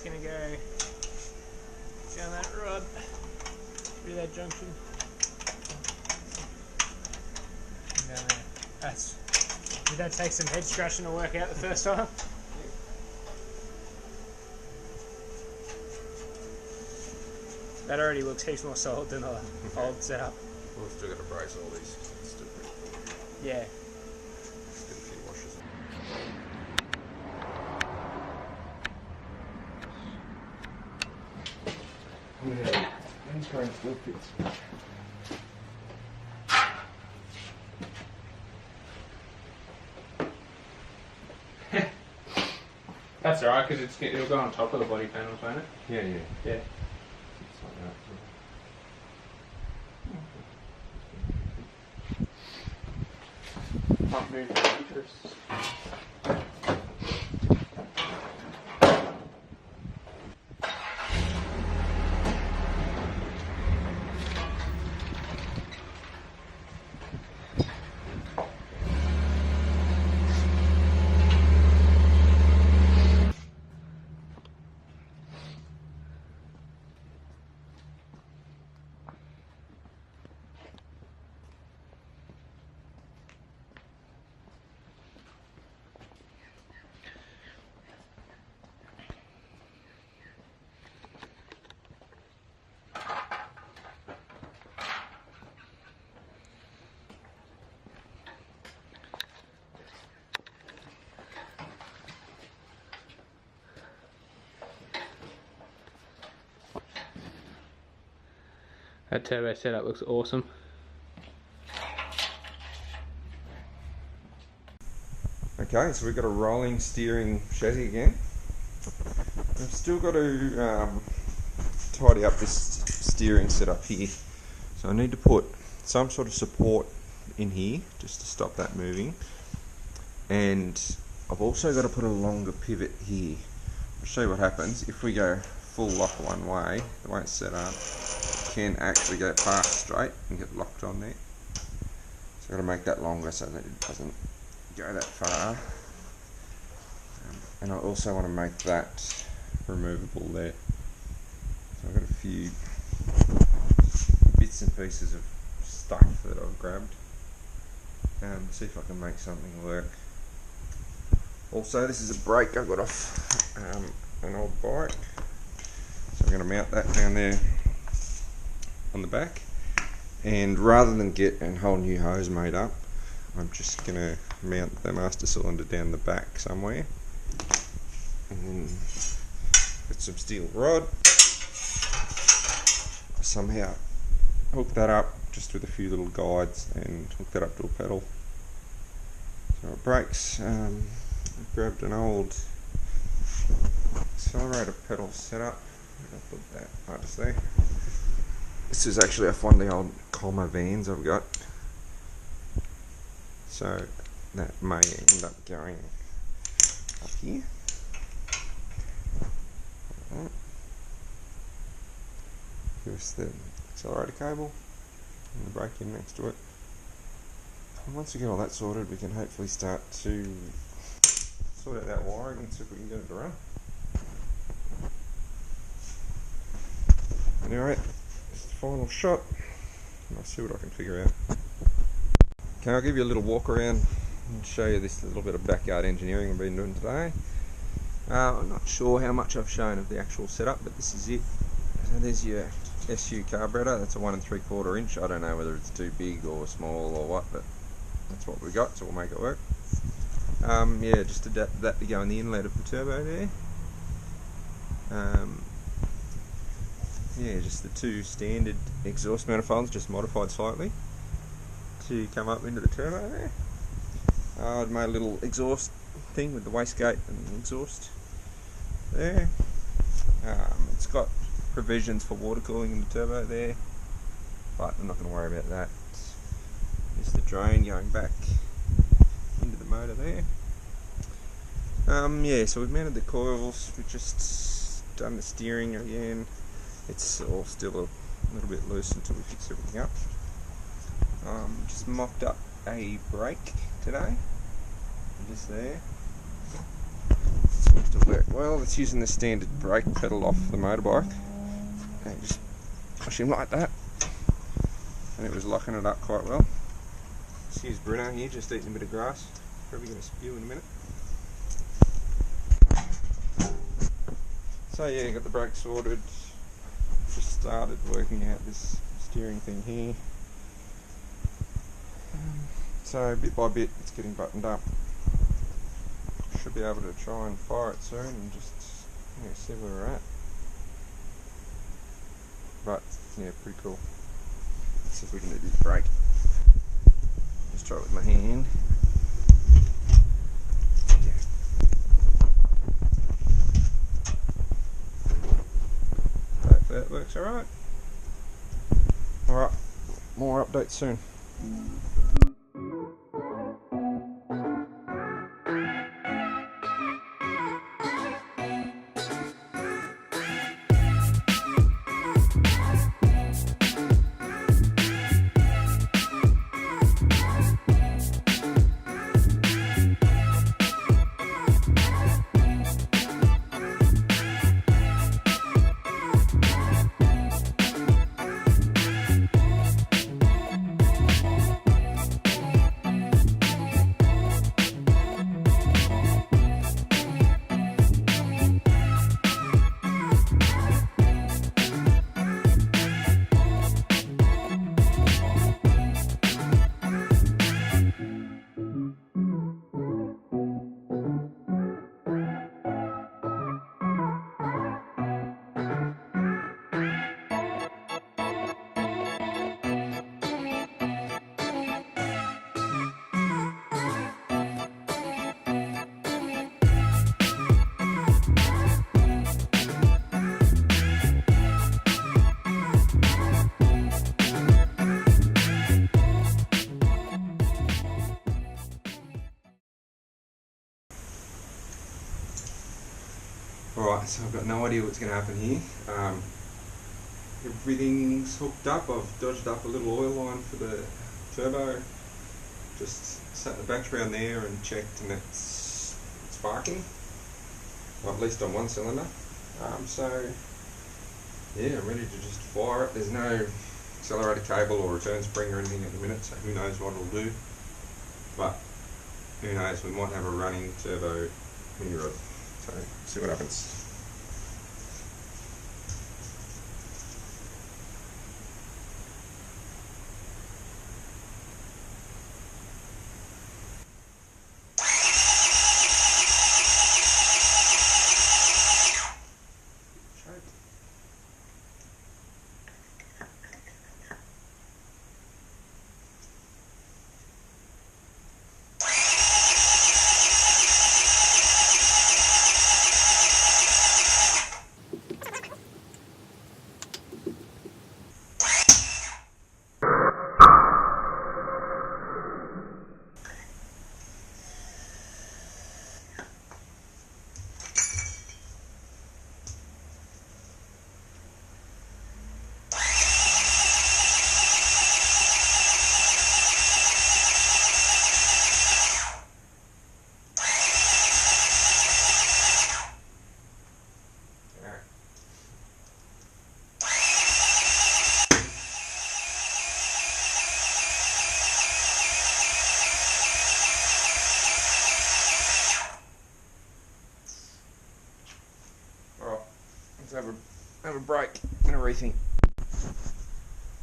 going to go down that rod through that junction. And down there. Did that take some head scratching to work out the first time? That already looks heaps more solid than the old setup. We've still got to brace all these. It's still pretty cool. Yeah. Just get a few washes. Yeah, these guys still fits. That's alright, because it'll go on top of the body panels, won't it? Yeah, yeah. Yeah. It's like that. Pump move features. That turbo setup looks awesome. Okay, so we've got a rolling steering chassis again. I've still got to tidy up this steering setup here. So I need to put some sort of support in here just to stop that moving. And I've also got to put a longer pivot here. I'll show you what happens if we go full lock one way, the way it's set up. Can actually go past straight and get locked on there. So I've got to make that longer so that it doesn't go that far. And I also want to make that removable there. So I've got a few bits and pieces of stuff that I've grabbed. See if I can make something work. Also, this is a brake I got off an old bike. So I'm going to mount that down there on the back, and rather than get a whole new hose made up, I'm just going to mount the master cylinder down the back somewhere, and then with some steel rod somehow hook that up just with a few little guides and hook that up to a pedal. So it brakes. I've grabbed an old accelerator pedal setup. I'll put that right just there. This is actually off one of the old Comma vans I've got, so that may end up going up here. Give us the accelerator cable and the brake in next to it. And once we get all that sorted, we can hopefully start to sort out that wiring and see if we can get it to run. Anyway, final shot. I'll see what I can figure out. Okay, I'll give you a little walk around and show you this little bit of backyard engineering I've been doing today. I'm not sure how much I've shown of the actual setup, but this is it. So there's your SU carburetor. That's a 1 3/4 inch. I don't know whether it's too big or small or what, but that's what we got, so we'll make it work. Yeah, just adapt that to go in the inlet of the turbo there. Yeah, just the two standard exhaust manifolds, just modified slightly to come up into the turbo there. I'd made a little exhaust thing with the wastegate and the exhaust there. It's got provisions for water cooling in the turbo there, but I'm not going to worry about that. There's the drain going back into the motor there. Yeah, so we've mounted the coils, we've just done the steering again. It's all still a little bit loose until we fix everything up. Just mocked up a brake today, just there. seems to work well. It's using the standard brake pedal off the motorbike. And just push him like that. And it was locking it up quite well. Here's Bruno here, just eating a bit of grass. Probably going to spew in a minute. So yeah, got the brakes sorted. Just started working out this steering thing here. So bit by bit, it's getting buttoned up. Should be able to try and fire it soon and just see where we're at. But yeah, pretty cool. Let's see if we can do this brake. Just try it with my hand. Hopefully that works alright. Alright, more updates soon. Alright, so I've got no idea what's going to happen here. Everything's hooked up. I've dodged up a little oil line for the turbo. Just sat the battery on there and checked, and it's sparking. Well, at least on one cylinder. So yeah, I'm ready to just fire it. There's no accelerator cable or return spring or anything at the minute, so who knows what it'll do. But who knows, we might have a running turbo mini rod. So, see what happens. Have a break and a rethink.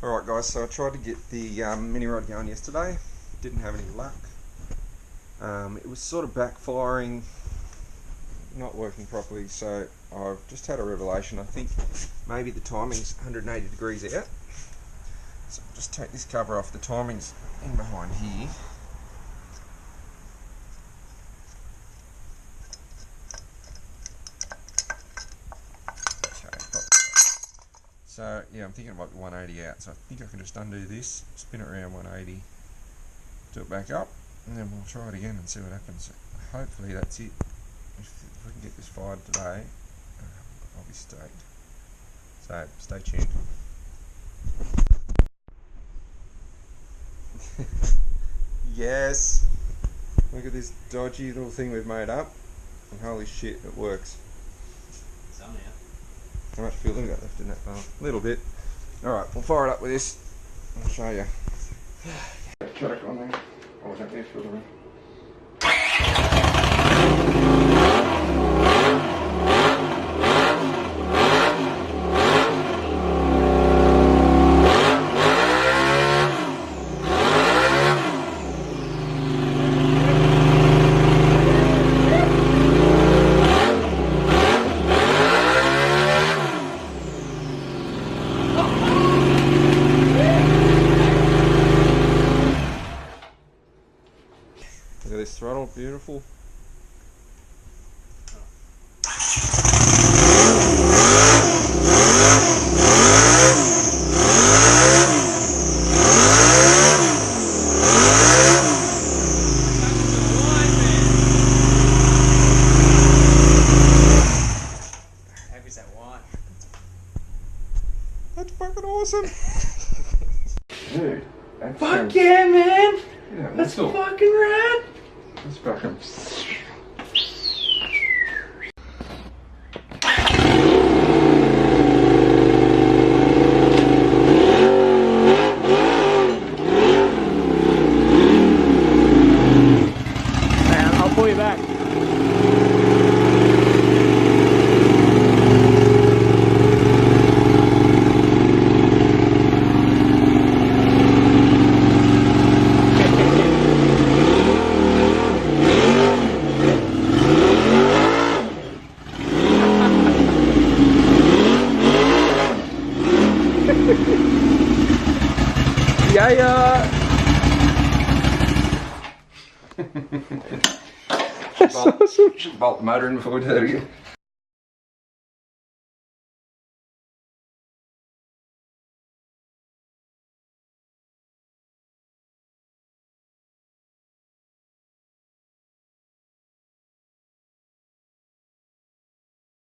Alright guys, so I tried to get the mini rod going yesterday, didn't have any luck. It was sort of backfiring, not working properly, so I've just had a revelation. I think maybe the timing's 180 degrees out. So I'll just take this cover off. The timing's in behind here. So yeah, I'm thinking it might be 180 out, so I think I can just undo this, spin it around 180, do it back up, and then we'll try it again and see what happens. Hopefully that's it. If we can get this fired today, I'll be stoked. So stay tuned. Yes! Look at this dodgy little thing we've made up. And holy shit, it works. Somehow. How much fuel have we got left in that bar? A little bit. Alright, we'll fire it up with this. I'll show you. Choke on there. Oh, is that there for the ring? Look at this throttle, beautiful. How good's that wine? That's fucking awesome! Dude, that's Fuck yeah, man! Yeah, That's fucking rad! That's fucking... Man, I'll pull you back. Yeah. That's awesome. Bolt the motor in before we do it again.